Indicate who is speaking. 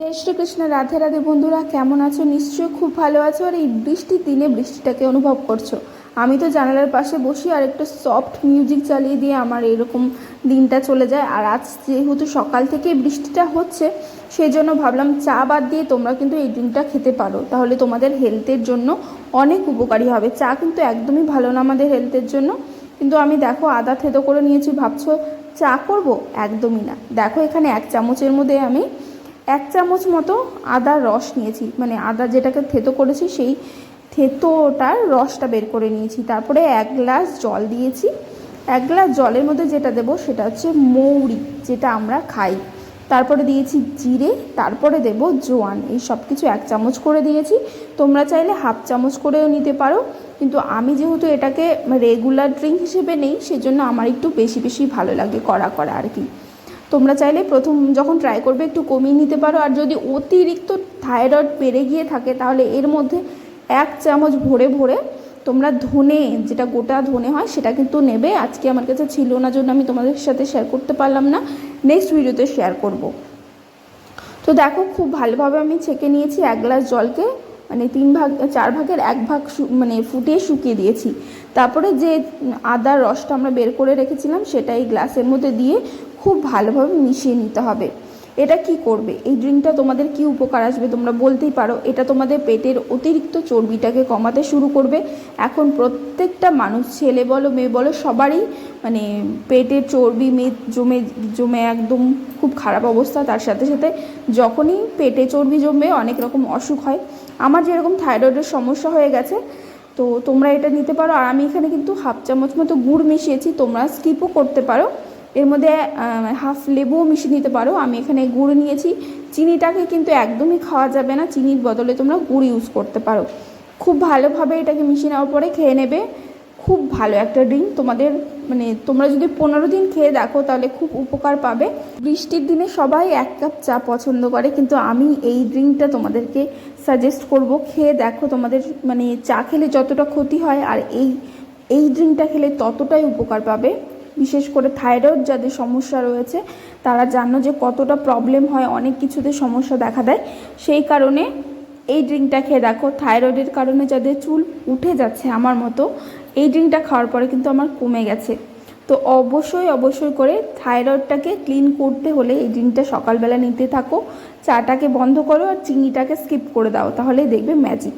Speaker 1: জয় শ্রীকৃষ্ণ। রাধে রাধে বন্ধুরা, কেমন আছো? নিশ্চয়ই খুব ভালো আছো। আর এই বৃষ্টির দিনে বৃষ্টিটাকে অনুভব করছো। আমি তো জানালার পাশে বসি আর একটা সফট মিউজিক চালিয়ে দিয়ে আমার এরকম দিনটা চলে যায়। আর আজ যেহেতু সকাল থেকে বৃষ্টিটা হচ্ছে, সেই জন্য ভাবলাম চা বাদ দিয়ে তোমরা কিন্তু এই ড্রিঙ্কটা খেতে পারো, তাহলে তোমাদের হেলথের জন্য অনেক উপকারী হবে। চা কিন্তু একদমই ভালো না আমাদের হেলথের জন্য। কিন্তু আমি দেখো আদা থেতো করে নিয়েছি, ভাবছো চা করব? একদমই না। দেখো এখানে 1 চামচের মধ্যে আমি 1 চামচ মতো আদার রস নিয়েছি, মানে আদা যেটাকে থেতো করেছি সেই থেতোটার রসটা বের করে নিয়েছি। তারপরে 1 গ্লাস জল দিয়েছি। 1 গ্লাস জলের মধ্যে যেটা দেবো সেটা হচ্ছে মৌরি, যেটা আমরা খাই। তারপরে দিয়েছি জিরে, তারপরে দেব জোয়ান। এই সব কিছু 1 চামচ করে দিয়েছি। তোমরা চাইলে হাফ চামচ করেও নিতে পারো, কিন্তু আমি যেহেতু এটাকে রেগুলার ড্রিঙ্ক হিসেবে নেই, সেজন্য আমার একটু বেশি বেশি ভালো লাগে কড়া করা আর কি। তোমরা চাইলে প্রথম যখন ট্রাই করবে একটু কমিয়ে নিতে পারো। আর যদি অতিরিক্ত থাইরয়েড বেড়ে গিয়ে থাকে, তাহলে এর মধ্যে 1 চামচ ভরে ভরে তোমরা ধনে, যেটা গোটা ধনে হয়, সেটা কিন্তু নেবে। আজকে আমার কাছে ছিল না, জন্য আমি তোমাদের সাথে শেয়ার করতে পারলাম না, নেক্সট ভিডিওতে শেয়ার করব। তো দেখো খুব ভালোভাবে আমি ছেঁকে নিয়েছি। 1 গ্লাস জলকে মানে 4 ভাগের 1 ভাগ মানে ফুটিয়ে শুকিয়ে দিয়েছি। তারপরে যে আদার রসটা আমরা বের করে রেখেছিলাম সেটা এই গ্লাসের মধ্যে দিয়ে খুব ভালোভাবে মিশিয়ে নিতে হবে। এটা কি করবে, এই ড্রিঙ্কটা তোমাদের কি উপকার আসবে তোমরা বলতেই পারো। এটা তোমাদের পেটের অতিরিক্ত চর্বিটাকে কমাতে শুরু করবে। এখন প্রত্যেকটা মানুষ, ছেলে বলো মেয়ে বলো, সবারই মানে পেটের চর্বি জমে জমে একদম খুব খারাপ অবস্থা। তার সাথে সাথে যখনই পেটে চর্বি জমবে অনেক রকম অসুখ হয়। আমার যেরকম থাইরয়েডের সমস্যা হয়ে গেছে, তো তোমরা এটা নিতে পারো। আর আমি এখানে কিন্তু হাফ চামচ মতো গুড় মিশিয়েছি, তোমরা স্কিপও করতে পারো। এর মধ্যে হাফ লেবুও মিশিয়ে নিতে পারো। আমি এখানে গুড় নিয়েছি। চিনিটাকে কিন্তু একদমই খাওয়া যাবে না, চিনির বদলে তোমরা গুড় ইউজ করতে পারো। খুব ভালোভাবে এটাকে মিশিয়ে নেওয়ার পরে খেয়ে নেবে। খুব ভালো একটা ড্রিঙ্ক তোমাদের, মানে তোমরা যদি 15 দিন খেয়ে দেখো তাহলে খুব উপকার পাবে। বৃষ্টির দিনে সবাই 1 কাপ চা পছন্দ করে, কিন্তু আমি এই ড্রিঙ্কটা তোমাদেরকে সাজেস্ট করব। খেয়ে দেখো, তোমাদের মানে চা খেলে যতটা ক্ষতি হয়, আর এই ড্রিঙ্কটা খেলে ততটাই উপকার পাবে। বিশেষ করে থাইরয়েড যাদের সমস্যা রয়েছে, তারা জানো যে কতটা প্রবলেম হয়, অনেক কিছুতে সমস্যা দেখা দেয়। সেই কারণে এই ড্রিঙ্কটা খেয়ে দেখো। থাইরয়েডের কারণে যাদের চুল উঠে যাচ্ছে আমার মতো, এই ড্রিঙ্কটা খাওয়ার পরে কিন্তু আমার কমে গেছে। তো অবশ্যই করে থাইরয়েডটাকে ক্লিন করতে হলে এই ড্রিঙ্কটা সকালবেলা নিতে থাকো। চাটাকে বন্ধ করো আর চিনিটাকে স্কিপ করে দাও, তাহলে দেখবে ম্যাজিক।